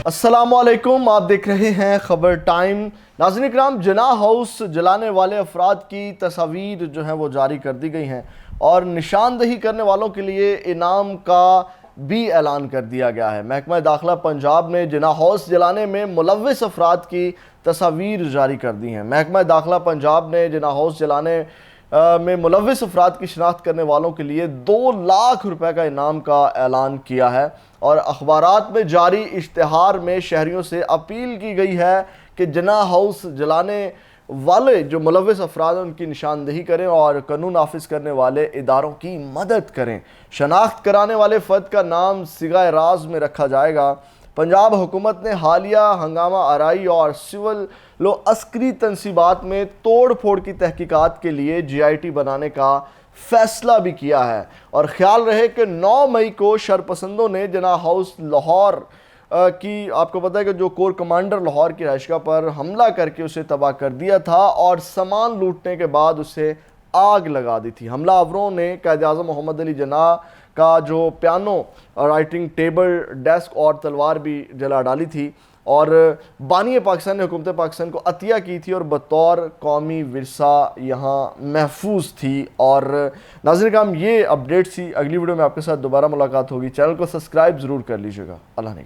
السلام علیکم، آپ دیکھ رہے ہیں خبر ٹائم۔ ناظرین اکرام، جناح ہاؤس جلانے والے افراد کی تصاویر جو ہیں وہ جاری کر دی گئی ہیں اور نشاندہی کرنے والوں کے لیے انعام کا بھی اعلان کر دیا گیا ہے۔ محکمہ داخلہ پنجاب نے جناح ہاؤس جلانے میں ملوث افراد کی تصاویر جاری کر دی ہیں۔ محکمہ داخلہ پنجاب نے جناح ہاؤس جلانے میں ملوث افراد کی شناخت کرنے والوں کے لیے 2 لاکھ روپے کا انعام کا اعلان کیا ہے، اور اخبارات میں جاری اشتہار میں شہریوں سے اپیل کی گئی ہے کہ جناح ہاؤس جلانے والے جو ملوث افراد ہیں ان کی نشاندہی کریں اور قانون نافذ کرنے والے اداروں کی مدد کریں۔ شناخت کرانے والے فرد کا نام صیغہ راز میں رکھا جائے گا۔ پنجاب حکومت نے حالیہ ہنگامہ آرائی اور سول و عسکری تنصیبات میں توڑ پھوڑ کی تحقیقات کے لیے GIT بنانے کا فیصلہ بھی کیا ہے، اور خیال رہے کہ 9 مئی کو شرپسندوں نے جناح ہاؤس لاہور کی، آپ کو پتہ ہے کہ جو کور کمانڈر لاہور کی رہائشگاہ پر حملہ کر کے اسے تباہ کر دیا تھا اور سامان لوٹنے کے بعد اسے آگ لگا دی تھی۔ حملہ آوروں نے قائد اعظم محمد علی جناح کا جو پیانو، رائٹنگ ٹیبل، ڈیسک اور تلوار بھی جلا ڈالی تھی، اور بانی پاکستان نے حکومت پاکستان کو عطیہ کی تھی اور بطور قومی ورثہ یہاں محفوظ تھی۔ اور ناظرین کرام، یہ اپڈیٹ تھی۔ اگلی ویڈیو میں آپ کے ساتھ دوبارہ ملاقات ہوگی۔ چینل کو سبسکرائب ضرور کر لیجیے گا۔ اللہ نے